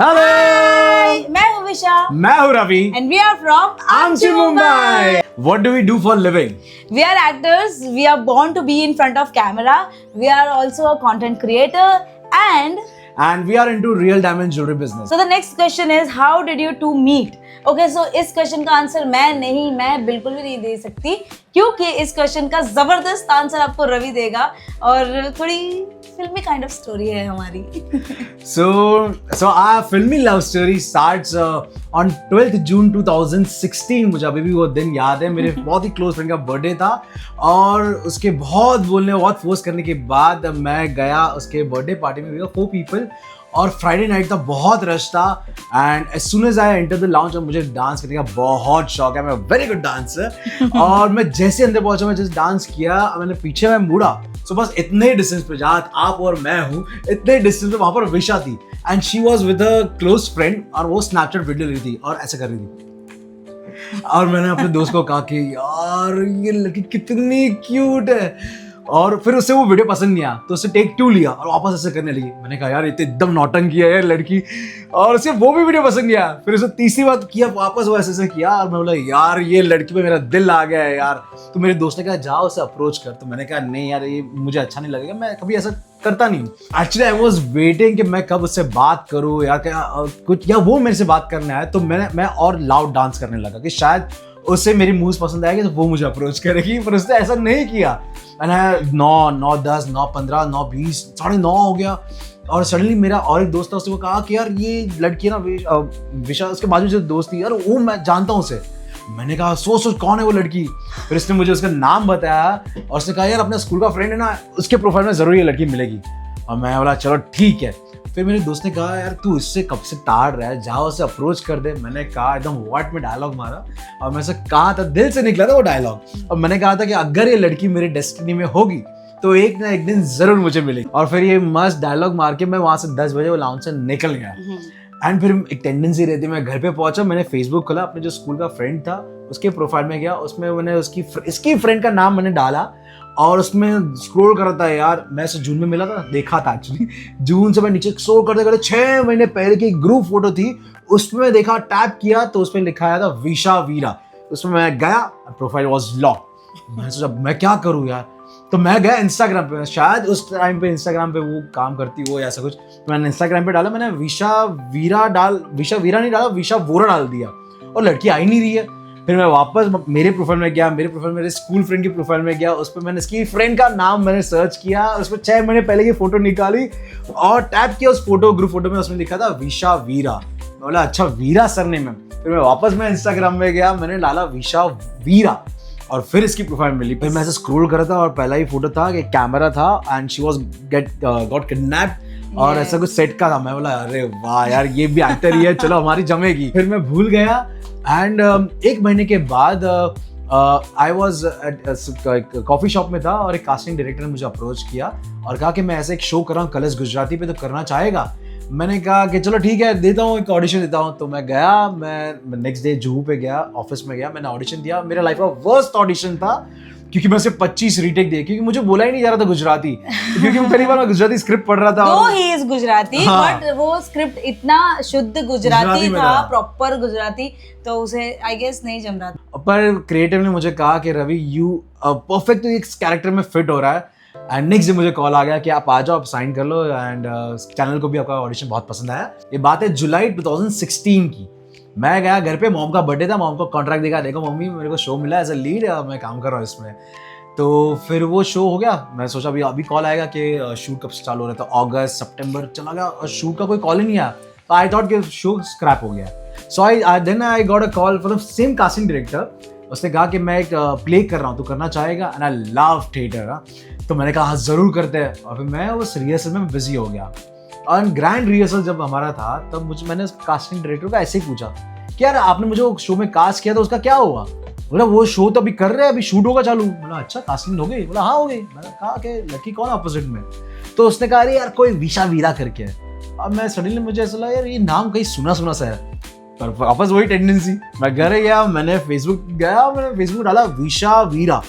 Hello, मैं हूँ विशा मैं हूँ Ravi and we are from आमची Mumbai. What do we do for living? We are actors. We are born to be in front of camera. We are also a content creator and we are into real diamond jewelry business. so the next question is how did you two meet? Okay, so इस question का answer मैं बिल्कुल भी नहीं दे सकती क्योंकि इस question का जबरदस्त आंसर आपको रवि देगा और थोड़ी फिल्मी काइंड ऑफ स्टोरी है हमारी। So our filmy love story starts on 12th June 2016। मुझे अभी भी वो दिन याद है। मेरे बहुत ही क्लोज फ्रेंड का बर्थडे था और उसके बहुत बोलने बहुत फोर्स करने के बाद मैं गया उसके बर्थडे पार्टी में। 4 people और फ्राइडे नाइट था, बहुत रश था and as soon as I enter the lounge और मुझे डांस करने का बहुत शौक है, मैं वेरी गुड डांसर। और मैं जैसे अंदर पहुंचा, मैं जैसे डांस किया, मैंने पीछे मैं मुड़ा, सो बस इतने डिस्टेंस पे जहाँ आप और मैं हूँ इतने डिस्टेंस पे वहां पर विशा थी and she was with a close friend और वो स्नैपचैट वीडियो ले रही थी और ऐसे कर रही थी। और मैंने अपने दोस्त को कहा कि यार ये लड़की कितनी क्यूट है, और फिर उससे वो वीडियो पसंद नहीं आया तो उससे टेक 2 लिया और वापस ऐसे करने लगी। मैंने कहा यार ये तो एकदम नौटंकी है यार लड़की, और उसे वो भी वीडियो पसंद नहीं आया। फिर उसे तीसरी बार किया, वापस वो ऐसे किया और मैं बोला यार ये लड़की पे मेरा दिल आ गया है यार। तो मेरे दोस्त ने कहा जाओ उसे अप्रोच कर, तो मैंने कहा नहीं यार ये मुझे अच्छा नहीं लगेगा, मैं कभी ऐसा करता नहीं। एक्चुअली आई वॉज वेटिंग कि मैं कब उससे बात करूँ यार, क्या कुछ या वो मेरे से बात करने आए। तो मैं और लाउड डांस करने लगा कि शायद उससे मेरी मूव्स पसंद आएगी तो वो मुझे अप्रोच करेगी, पर उसने ऐसा नहीं किया। मैंने 9, 10, 9, 15, 9, 20, 9:30 हो गया और सडनली मेरा और एक दोस्त था, उसने कहा कि यार ये लड़की है ना विशा, उसके बाजू जो दोस्त थी यार वो मैं जानता हूँ उसे। मैंने कहा सोच कौन है वो लड़की। फिर उसने मुझे उसका नाम बताया और उसने कहा यार अपने स्कूल का फ्रेंड है ना, उसके प्रोफाइल में जरूर ये लड़की मिलेगी। और मैं बोला चलो ठीक है। फिर मेरे दोस्त ने कहा यार तू इससे कब से ताड़ रहा है, जाओ उसे अप्रोच कर दे। मैंने कहा एकदम व्हाट में डायलॉग मारा और मैं उसे कहा था, दिल से निकला था वो डायलॉग, और मैंने कहा था कि अगर ये लड़की मेरी डेस्टिनी में होगी तो एक ना एक दिन जरूर मुझे मिलेगी। और फिर ये मस्त डायलॉग मार के मैं वहां से 10 बजे वो लाउंज से निकल गया। एंड फिर एक टेंडेंसी रहती है, मैं घर पे पहुंचा, मैंने फेसबुक खोला, अपने जो स्कूल का फ्रेंड था उसके प्रोफाइल में गया, उसमें मैंने इसकी फ्रेंड का नाम मैंने डाला और उसमें स्क्रॉल कर रहा था यार। मैं से जून में मिला था, देखा था एक्चुअली, जून से मैं नीचे स्क्रॉल करते करते 6 महीने पहले की ग्रुप फोटो थी, उसमें देखा, टैप किया तो उसमें लिखा आया था विशा वीरा। उसमें मैं गया, प्रोफाइल वाज लॉक। मैंने सोचा मैं क्या करूँ यार, तो मैं गया इंस्टाग्राम पे, शायद उस टाइम पे इंस्टाग्राम पे वो काम करती हो या ऐसा कुछ। तो मैंने इंस्टाग्राम पे डाला, मैंने विशा वीरा नहीं डाला, विशा वोरा डाल दिया और लड़की आई नहीं रही है। फिर मैं वापस मेरे प्रोफाइल में गया, मेरे स्कूल फ्रेंड की प्रोफाइल में गया, उस पर मैंने इसकी फ्रेंड का नाम मैंने सर्च किया, उस पर 6 महीने पहले की फोटो निकाली और टैप किया उस फोटो, ग्रुप फोटो में उसमें लिखा था विशा वीरा। मैं बोला अच्छा वीरा सरनेम है। फिर मैं वापस इंस्टाग्राम में गया, मैंने डाला विशा वीरा और फिर इसकी प्रोफाइल मिली। फिर मैं ऐसे स्क्रॉल कर रहा था और पहला ही फोटो था कि कैमरा था and she was got kidnapped और ऐसा कुछ सेट का था। मैं बोला अरे वाह यार ये भी एक्टर ही है, चलो हमारी जमेगी। फिर मैं भूल गया एंड 1 महीने के बाद आई वॉज कॉफी शॉप में था और एक कास्टिंग डायरेक्टर ने मुझे अप्रोच किया और कहा कि मैं ऐसे एक शो कर रहा हूँ कलर्स गुजराती पे, तो करना चाहेगा। मैंने कहा कि चलो ठीक है देता हूँ, एक ऑडिशन देता हूँ। तो मैं गया, मैं नेक्स्ट डे जुहू पे गया, ऑफिस में गया, मैंने ऑडिशन दिया। मेरा लाइफ का वर्स्ट ऑडिशन था क्योंकि मैं सिर्फ 25 रीटेक दिए, क्योंकि मुझे बोला ही नहीं जा रहा था गुजराती, क्योंकि पहली बार मैं गुजराती स्क्रिप्ट पढ़ रहा था। तो ही इज गुजराती, बट वो स्क्रिप्ट इतना शुद्ध गुजराती था, प्रॉपर गुजराती, तो उसे आई गेस नहीं जम रहा था। पर क्रिएटिव ने मुझे कहा कि रवि यू परफेक्ट इस कैरेक्टर में फिट हो रहा है। एंड नेक्स्ट डे मुझे कॉल आ गया कि आप आ जाओ, आप साइन कर लो एंड चैनल को भी आपका ऑडिशन बहुत पसंद आया। ये बात है जुलाई 2016 की। मैं गया घर पे, मॉम का बर्थडे था, मॉम को कॉन्ट्रैक्ट देखा, देखो मम्मी मेरे को शो मिला एज अ लीड, मैं काम कर रहा हूँ इसमें। तो फिर वो शो हो गया। मैं सोचा अभी कॉल आएगा कि शूट कब से चालू हो रहा था, अगस्त सितंबर चला गया और शूट का कोई कॉल ही नहीं आया। तो आई थॉट कि शो स्क्रैप हो गया। So I got a call from same casting director. उसने कहा कि मैं एक प्ले कर रहा हूँ, तो करना चाहेगा, एंड आई लव थिएटर। तो मैंने कहा हाँ जरूर करते हैं। और फिर मैं उस रिहर्सल में बिजी हो गया और ग्रैंड रिहर्सल जब हमारा था तब मैंने कास्टिंग डायरेक्टर को ऐसे ही पूछा कि यार आपने मुझे वो शो में कास्ट किया था उसका क्या हुआ। बोला वो शो तो अभी कर रहे हैं, अभी शूट होगा चालू। बोला अच्छा कास्टिंग हो गई? बोला हाँ हो गई। मैंने कहा कि लड़की कौन अपोजिट में? तो उसने कहा अरे यार कोई विशा वीरा करके है। अब मैं सडनली मुझे ऐसा लगा यार ये नाम कहीं सुना सुना सा है, पर वापस वही टेंडेंसी। मैं घर गया, मैंने फेसबुक डाला विशा वीरा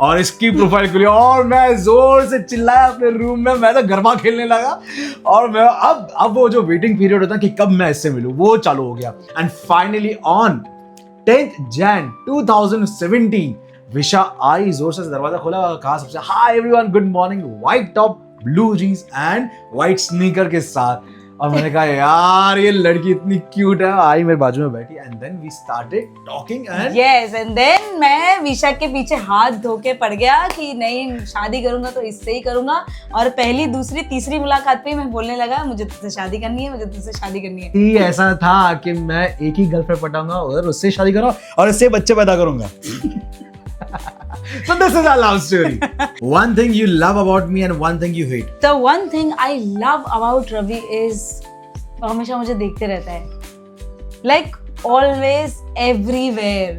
और इसकी प्रोफाइल खुली और मैं जोर से चिल्लाया अपने रूम में, मैं तो गरबा खेलने लगा। और मैं अब वो जो वेटिंग पीरियड होता कि कब मैं इससे मिलूं वो चालू हो गया। And finally on 10th Jan 2017 विशा आई, जोर से दरवाजा खोला, कहा सबसे hi everyone, good morning, white top, blue jeans and white sneaker के साथ। और मैंने कहा यार ये लड़की इतनी क्यूट है, आई मेरे बाजू में बैठी। And then we started talking and yes, and then मैं विशा के पीछे हाथ धो के पड़ गया कि नहीं, शादी करूंगा तो इससे ही करूंगा। और पहली, दूसरी, तीसरी मुलाकात पे मैं बोलने लगा मुझे तुझसे शादी करनी है, मुझे तुझसे शादी करनी है। ही ऐसा था कि मैं एक ही गर्लफ्रेंड पटाऊंगा और उससे शादी करूंगा और इससे बच्चे पैदा करूंगा। So this is our love story. One thing you love about me and one thing you hate. The one thing I love about Ravi is हमेशा मुझे देखते रहता है, like always everywhere.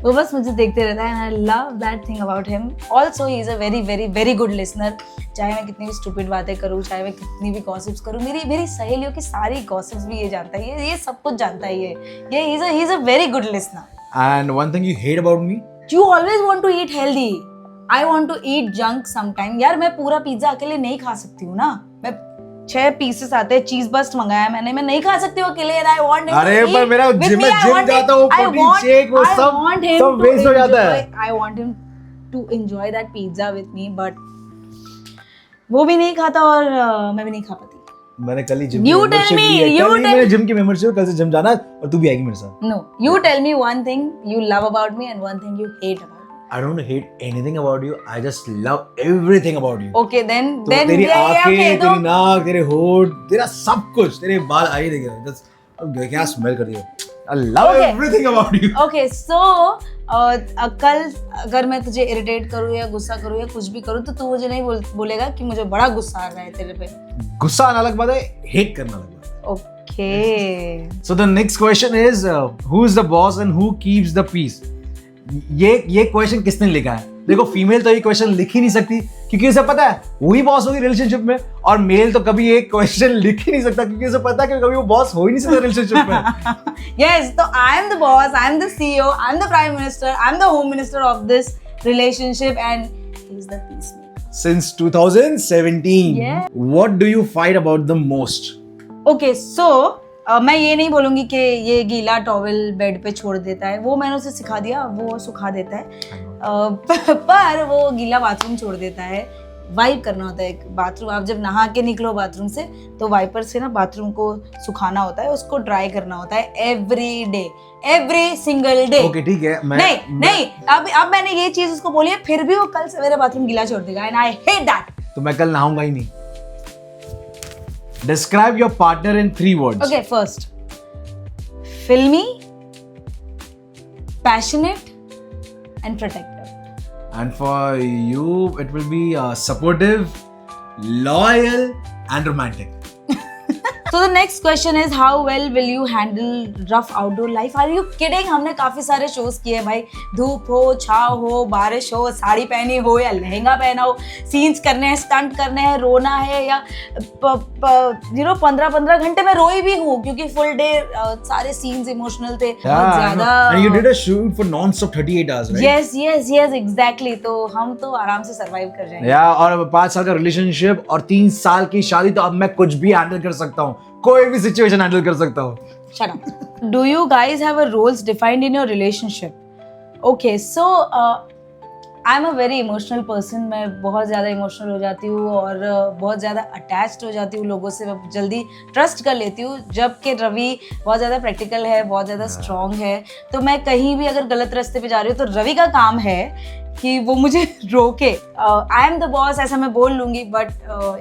वो बस मुझे देखते रहता है and I love that thing about him. Also he is a very very very good listener. चाहे मैं कितनी भी stupid बातें करूँ, चाहे मैं कितनी भी gossips करूँ, मेरी सहेलियों की सारी gossips भी ये जानता है, ये सब कुछ जानता है ये he is a very good listener. And one thing you hate about me? You always want to eat healthy. I want to eat junk sometime. यार मैं पूरा पिज्जा अकेले नहीं खा सकती हूँ ना, मैं 6 पीसेस आते हैं, चीज बस्ट मंगाया मैंने, मैं नहीं खा सकती हूँ अकेले। I want him अरे to eat पर मेरा with जिम me. I जाता हूँ, प्रोटीन शेक वो सब वेस्ट हो जाता है। I want him to enjoy that pizza with me, but वो भी नहीं खाता और मैं भी नहीं खा पाती। मैंने कल ही जिम You tell me, मैंने जिम की मेंबरशिप, कल से जिम जाना और तू भी आएगी मेरे साथ। No, you tell me one thing you love about me and one thing you hate about me. I don't hate anything about you. I just love everything about you. Okay, then तेरी आंखें, okay, तेरी नाक, तेरे होठ, तेरा सब कुछ, तेरे बाल आई देखे, क्या स्मेल कर रही है। I love everything about you. Okay, so कल अगर मैं तुझे इरिटेट करूँ या गुस्सा करूँ या कुछ भी करूँ तो तू मुझे नहीं बोलेगा कि मुझे बड़ा गुस्सा आ रहा है तेरे पे। गुस्सा आना अलग बात है, हेट करना अलग बात है। Okay. So the next question is who is the boss and who keeps the peace? ये क्वेश्चन किसने लिखा है? देखो फीमेल तो ये क्वेश्चन लिख ही नहीं सकती क्योंकि उसे पता है वही बॉस होगी रिलेशनशिप में, और मेल तो कभी एक क्वेश्चन लिख ही नहीं सकता क्योंकि उसे पता है कि कभी वो बॉस हो ही नहीं सकता रिलेशनशिप में। Yes, तो I am the boss, I am the CEO, I am the prime minister, I am the home minister of this relationship and he is the peacemaker. Since 2017. Yeah. What do you fight about the most? Okay, so मैं ये नहीं बोलूंगी कि ये गीला towel bed पे छोड़ देता है, वो मैंने उसे सिखा दिया, वो सुखा देता है। पर वो गीला बाथरूम छोड़ देता है। वाइप करना होता है एक बाथरूम, आप जब नहा के निकलो बाथरूम से तो वाइपर से ना बाथरूम को सुखाना होता है, उसको ड्राई करना होता है every day, every single day. Okay ठीक है, नहीं अब मैंने ये चीज उसको बोली है, फिर भी वो कल सवेरे बाथरूम गीला छोड़ देगा एंड आई हेट दैट। तो मैं कल नहाऊंगा ही नहीं। Describe your partner in 3 words. Okay, first, filmy, passionate, and protective. And for you, it will be supportive, loyal, and romantic. So the next question is how well will you handle rough outdoor life? Are you kidding? हमने काफी सारे shows किए हैं भाई, धूप हो, छाव हो, बारिश हो, साड़ी पहनी हो या लहंगा पहना हो, सीन्स करने हैं, स्टंट करने हैं, रोना है या 15 घंटे में रोई भी हूँ क्योंकि फुल डे सारे सीन्स इमोशनल थे, बहुत ज्यादा। And you did a shoot for non-stop 38 hours, right? Yes, exactly. तो हम तो आराम से survive कर जाएंगे। और 5 साल का रिलेशनशिप और 3 साल की शादी, तो अब मैं कुछ भी हैंडल कर सकता हूँ, कोई भी सिचुएशन हैंडल कर सकता हूँ। Shut up. Do you guys have a roles defined in your relationship? Okay, so I'm a very emotional person. मैं बहुत ज़्यादा इमोशनल हो जाती हूँ और बहुत ज़्यादा अटैच्ड हो जाती हूँ लोगों से, मैं जल्दी ट्रस्ट कर लेती हूँ। जबकि रवि बहुत ज़्यादा प्रैक्टिकल है, बहुत ज़्यादा स्ट्रॉन्ग है, तो मैं कहीं भी अगर गलत रास्ते पे जा रही हूँ तो रवि का काम है कि वो मुझे रोके। आई एम द बॉस ऐसा मैं बोल लूँगी, but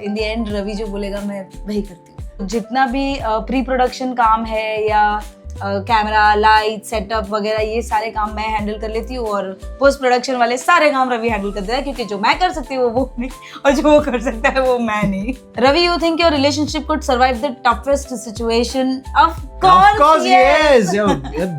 in the end Ravi जो बोलेगा मैं वही करती हूँ। जितना भी प्री प्रोडक्शन काम है या कैमरा, लाइट, सेटअप वगैरह, ये सारे काम मैं हैंडल कर लेती हूँ और पोस्ट प्रोडक्शन वाले सारे काम रवि हैंडल कर देता है क्योंकि जो मैं कर सकती हूँ वो नहीं और जो वो कर सकता है वो मैं नहीं। Ravi, you think your relationship could survive the toughest situation? Of course yes.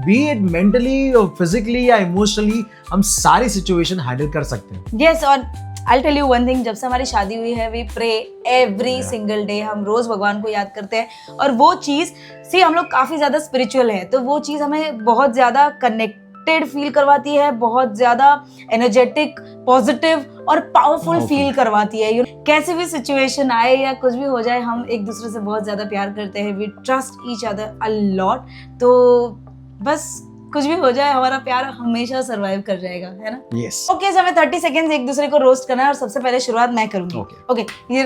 Be it mentally और फिजिकली या इमोशनली, हम सारी सिचुएशन हैंडल कर सकते हैं। यस, और I'll tell you one thing, जब से हमारी शादी हुई है we pray every single day, हम रोज भगवान को याद करते हैं और वो चीज़ हम लोग काफ़ी ज़्यादा स्पिरिचुअल है तो वो चीज़ हमें बहुत ज़्यादा कनेक्ट कनेक्टेड फील करवाती है, बहुत ज्यादा एनर्जेटिक, पॉजिटिव और पावरफुल फील करवाती है। कैसे भी सिचुएशन आए या कुछ भी हो जाए, हम एक दूसरे से बहुत ज्यादा प्यार करते हैं, we trust each other a lot. तो बस कुछ भी हो जाए, हमारा प्यार हमेशा सरवाइव कर जाएगा, है ना? Yes. ओके, so हमें 30 सेकेंड्स एक दूसरे को रोस्ट करना है और सबसे पहले शुरुआत मैं करूंगी। ओके, ये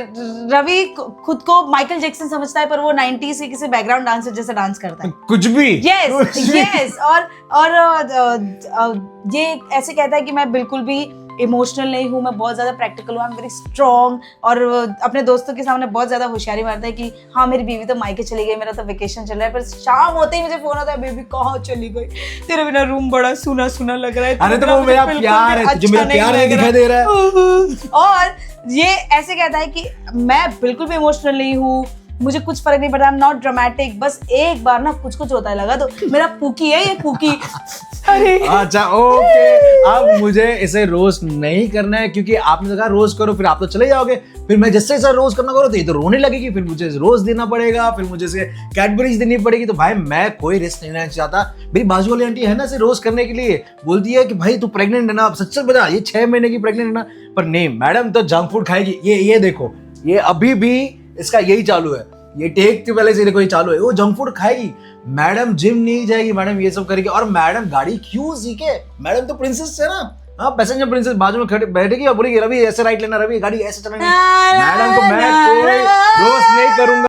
रवि खुद को माइकल जैक्सन समझता है, पर वो 90s के किसी बैकग्राउंड डांसर जैसे डांस करता है। कुछ भी। यस। और ये ऐसे कहता है कि मैं बिल्कुल भी इमोशनल नहीं हूँ, मैं बहुत ज्यादा प्रैक्टिकल हूँ, आई एम वेरी स्ट्रॉन्ग। और अपने दोस्तों के सामने बहुत ज्यादा होशियारी मारता है कि हाँ मेरी बीवी तो मायके चली गई, मेरा तो वेकेशन चल रहा है, पर शाम होते ही मुझे फोन आता है, बेबी कहाँ चली गई, तेरे बिना रूम बड़ा सुना सुना लग रहा है। अरे तो वो मेरा प्यार है, जो मेरा प्यार है दिखाई दे रहा है। और ये ऐसे कहता है कि मैं बिल्कुल भी इमोशनल नहीं हूँ, मुझे कुछ फर्क नहीं पड़ता, आई एम नॉट ड्रामेटिक, बस एक बार ना कुछ कुछ होता है लगा तो मेरा पूकी है ये पूकी। अरे अच्छा ओके, अब मुझे इसे रोस्ट नहीं करना है, क्योंकि आपने कहा रोस्ट करो, फिर आप तो चले जाओगे, फिर मैं जैसे इसे रोस्ट करना करो तो ये तो रोने लगेगी, फिर मुझे रोस्ट देना पड़ेगा, फिर मुझे इसे कैडबरीज देनी पड़ेगी। तो भाई मैं कोई रिस्क नहीं लेना चाहता। मेरी बाजू वाली आंटी है ना इसे रोस्ट करने के लिए, बोलती है कि भाई तू प्रेग्नेंट है ना, अब सच बता ये 6 महीने की प्रेग्नेंट है ना, पर नहीं मैडम तो जंक फूड खाएगी। ये देखो, ये अभी भी इसका यही चालू है, ये टेक के पहले से देखो ये चालू है, वो जंक फूड खाएगी। मैडम जिम नहीं जाएगी, मैडम ये सब करेगी। और मैडम गाड़ी क्यों सीखे, मैडम तो प्रिंसेस है ना, हाँ पैसेंजर प्रिंसेस, बाजू में खड़े बैठेगी और बोलेगी रवि ऐसे राइट लेना, रवि गाड़ी ऐसे चलानी। मैडम को मैं कोई रोस्ट नहीं करूंगा।